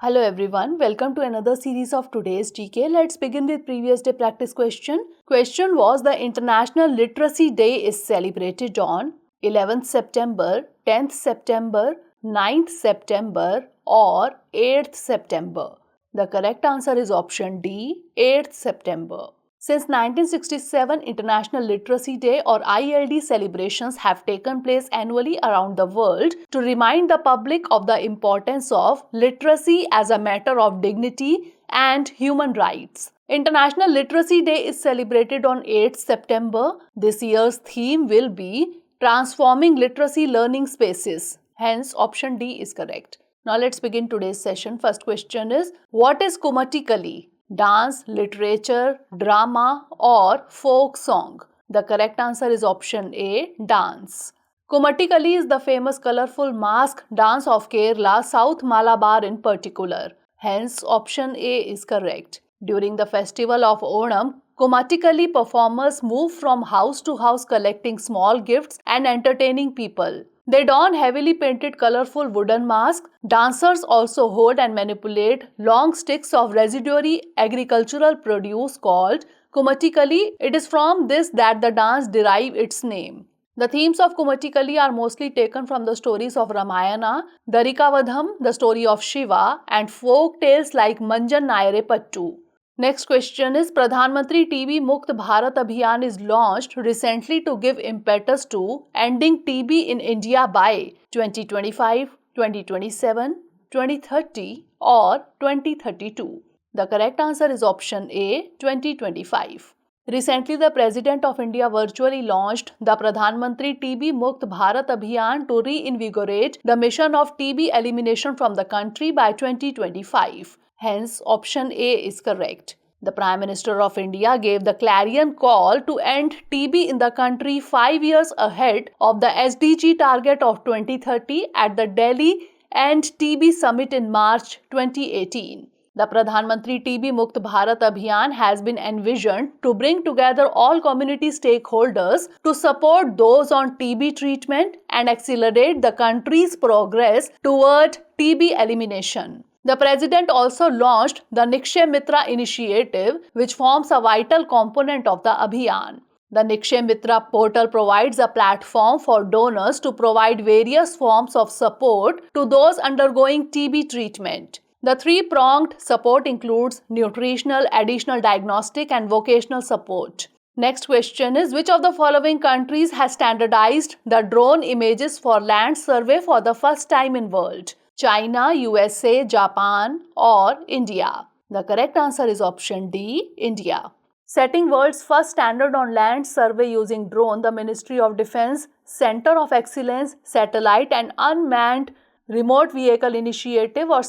Hello everyone, welcome to another series of today's GK. Let's begin with previous day practice question. Question was, the International Literacy Day is celebrated on 11th September, 10th September, 9th September or 8th September. The correct answer is option D, 8th September. Since 1967, International Literacy Day or ILD celebrations have taken place annually around the world to remind the public of the importance of literacy as a matter of dignity and human rights. International Literacy Day is celebrated on 8th September. This year's theme will be Transforming Literacy Learning Spaces. Hence, option D is correct. Now let's begin today's session. First question is, what is Kummatti? Dance, literature, drama or folk song? The correct answer is option A, dance. Kummatti is the famous colorful mask dance of Kerala, South Malabar in particular. Hence, option A is correct. During the festival of Onam, Kummatti performers move from house to house collecting small gifts and entertaining people. They don heavily painted colorful wooden masks. Dancers also hold and manipulate long sticks of residuary agricultural produce called Kummatti. It is from this that the dance derives its name. The themes of Kummatti are mostly taken from the stories of Ramayana, Darikavadham, the story of Shiva, and folk tales like Manjan Nayare Pattu. Next question is, Mantri TB Mukt Bharat Abhiyaan is launched recently to give impetus to ending TB in India by 2025, 2027, 2030 or 2032. The correct answer is option A, 2025. Recently, the President of India virtually launched the Pradhan Mantri TB Mukt Bharat Abhiyaan to reinvigorate the mission of TB elimination from the country by 2025. Hence, option A is correct. The Prime Minister of India gave the clarion call to end TB in the country 5 years ahead of the SDG target of 2030 at the Delhi End TB Summit in March 2018. The Pradhan Mantri TB Mukt Bharat Abhiyaan has been envisioned to bring together all community stakeholders to support those on TB treatment and accelerate the country's progress toward TB elimination. The President also launched the 𝐃𝐫𝐤𝐬𝐡𝐭𝐢 initiative, which forms a vital component of the Abhiyaan. The 𝐃𝐫𝐤𝐻 portal provides a platform for donors to provide various forms of support to those undergoing TB treatment. The three-pronged support includes nutritional, additional diagnostic and vocational support. Next question is, which of the following countries has standardized the drone images for land survey for the first time in world? China, USA, Japan or India? The correct answer is option D, India. Setting world's first standard on land survey using drone, the Ministry of Defense Center of Excellence Satellite and Unmanned Remote Vehicle Initiative or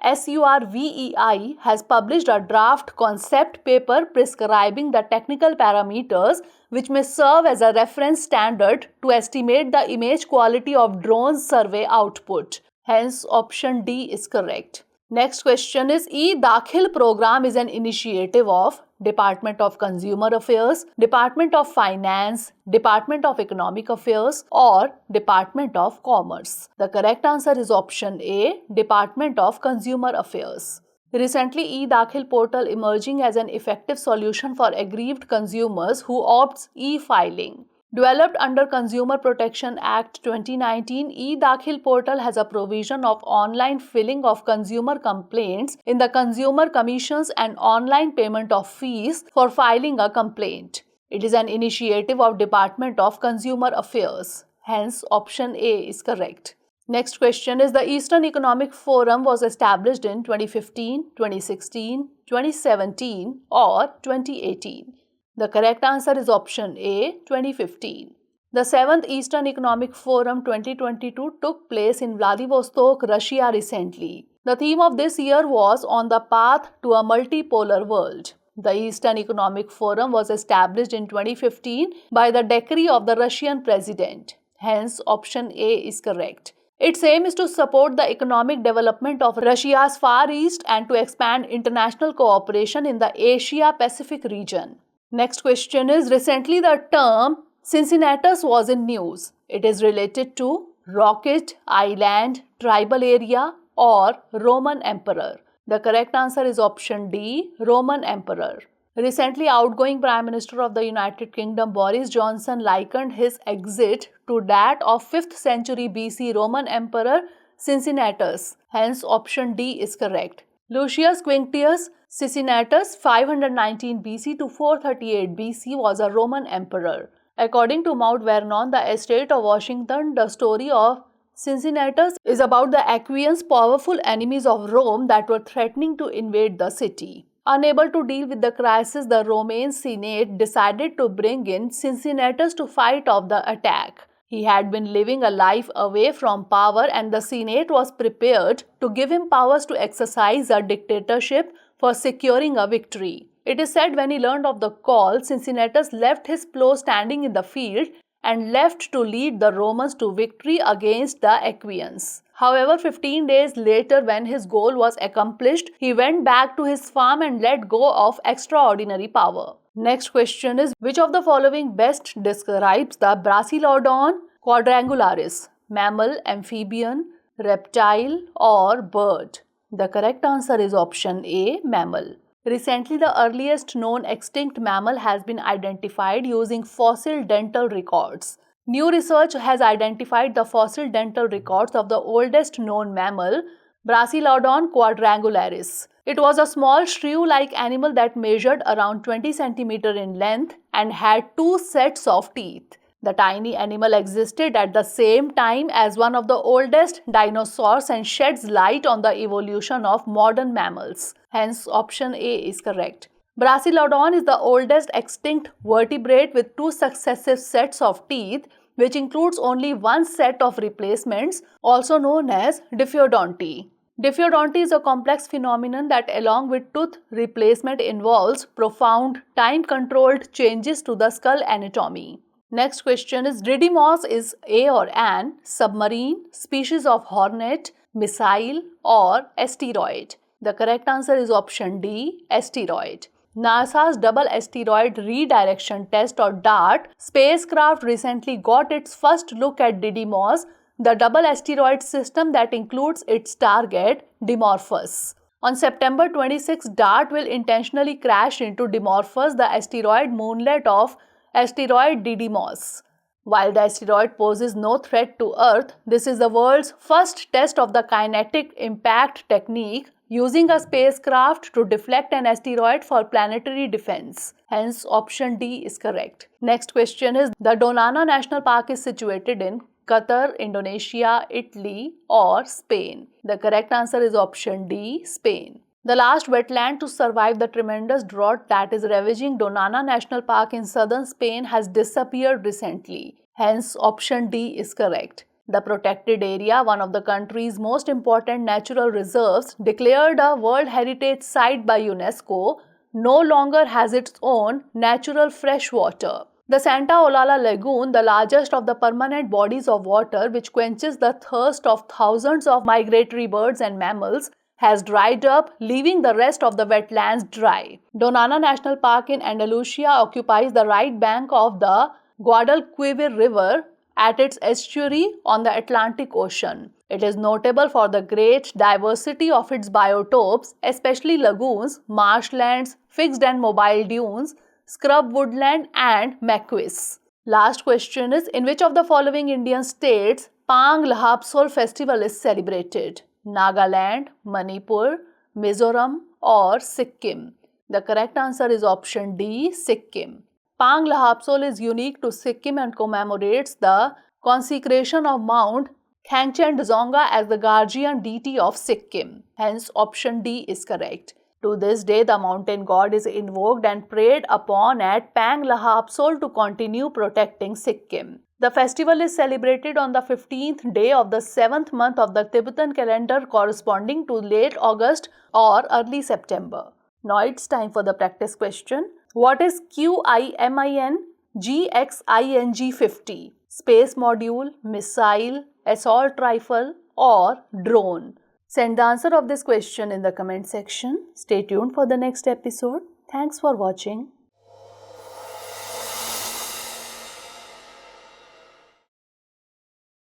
SURVEI has published a draft concept paper prescribing the technical parameters which may serve as a reference standard to estimate the image quality of drone survey output. Hence, option D is correct. Next question is, e-Daakhil program is an initiative of Department of Consumer Affairs, Department of Finance, Department of Economic Affairs or Department of Commerce. The correct answer is option A, Department of Consumer Affairs. Recently, e-Daakhil portal emerging as an effective solution for aggrieved consumers who opts e-filing. Developed under Consumer Protection Act 2019, e-Daakhil portal has a provision of online filing of consumer complaints in the Consumer Commissions and online payment of fees for filing a complaint. It is an initiative of Department of Consumer Affairs. Hence, option A is correct. Next question is, the Eastern Economic Forum was established in 2015, 2016, 2017 or 2018. The correct answer is option A, 2015. The 7th Eastern Economic Forum 2022 took place in Vladivostok, Russia recently. The theme of this year was On the Path to a Multipolar World. The Eastern Economic Forum was established in 2015 by the decree of the Russian president. Hence, option A is correct. Its aim is to support the economic development of Russia's Far East and to expand international cooperation in the Asia-Pacific region. Next question is, recently the term Cincinnatus was in news. It is related to rocket, island, tribal area or Roman Emperor? The correct answer is option D, Roman Emperor. Recently, outgoing Prime Minister of the United Kingdom Boris Johnson likened his exit to that of 5th century BC Roman Emperor Cincinnatus. Hence, option D is correct. Lucius Quinctius Cincinnatus 519 BC to 438 BC was a Roman emperor. According to Mount Vernon, the estate of Washington, the story of Cincinnatus is about the Aequians, powerful enemies of Rome that were threatening to invade the city. Unable to deal with the crisis, the Roman Senate decided to bring in Cincinnatus to fight off the attack. He had been living a life away from power, and the Senate was prepared to give him powers to exercise a dictatorship for securing a victory. It is said when he learned of the call, Cincinnatus left his plough standing in the field and left to lead the Romans to victory against the Aequians. However, 15 days later, when his goal was accomplished, he went back to his farm and let go of extraordinary power. Next question is, which of the following best describes the Brasilodon quadrangularis? Mammal, amphibian, reptile or bird? The correct answer is option A, mammal. Recently, the earliest known extinct mammal has been identified using fossil dental records. New research has identified the fossil dental records of the oldest known mammal, Brasilodon quadrangularis. It was a small shrew-like animal that measured around 20 cm in length and had 2 sets of teeth. The tiny animal existed at the same time as one of the oldest dinosaurs and sheds light on the evolution of modern mammals. Hence, option A is correct. Brasilodon is the oldest extinct vertebrate with 2 successive sets of teeth, which includes only 1 set of replacements, also known as Diphyodonty. Diphyodonty is a complex phenomenon that, along with tooth replacement, involves profound, time-controlled changes to the skull anatomy. Next question is, Didymos is a or an submarine, species of hornet, missile or asteroid? The correct answer is option D, asteroid. NASA's Double Asteroid Redirection Test or DART spacecraft recently got its first look at Didymos, the double asteroid system that includes its target, Dimorphos. On September 26, DART will intentionally crash into Dimorphos, the asteroid moonlet of asteroid Didymos. While the asteroid poses no threat to Earth, this is the world's first test of the kinetic impact technique, using a spacecraft to deflect an asteroid for planetary defense. Hence, option D is correct. Next question is, the Doñana National Park is situated in Qatar, Indonesia, Italy or Spain? The correct answer is option D, Spain. The last wetland to survive the tremendous drought that is ravaging Doñana National Park in southern Spain has disappeared recently. Hence, option D is correct. The protected area, one of the country's most important natural reserves, declared a World Heritage Site by UNESCO, no longer has its own natural fresh water. The Santa Olalla Lagoon, the largest of the permanent bodies of water which quenches the thirst of thousands of migratory birds and mammals, has dried up, leaving the rest of the wetlands dry. Doñana National Park in Andalusia occupies the right bank of the Guadalquivir River at its estuary on the Atlantic Ocean. It is notable for the great diversity of its biotopes, especially lagoons, marshlands, fixed and mobile dunes, scrub woodland and maquis. Last question is, in which of the following Indian states Pang-Lhabsol festival is celebrated? Nagaland, Manipur, Mizoram or Sikkim? The correct answer is option D, Sikkim. Pang-Lhabsol is unique to Sikkim and commemorates the consecration of Mount Quinctius as the guardian deity of Sikkim. Hence, option D is correct. To this day, the mountain god is invoked and prayed upon at Pang-Lhabsol to continue protecting Sikkim. The festival is celebrated on the 15th day of the 7th month of the Tibetan calendar, corresponding to late August or early September. Now it's time for the practice question. What is QIMINGXING 50? Space module, missile, assault rifle or drone? Send the answer of this question in the comment section. Stay tuned for the next episode. Thanks for watching.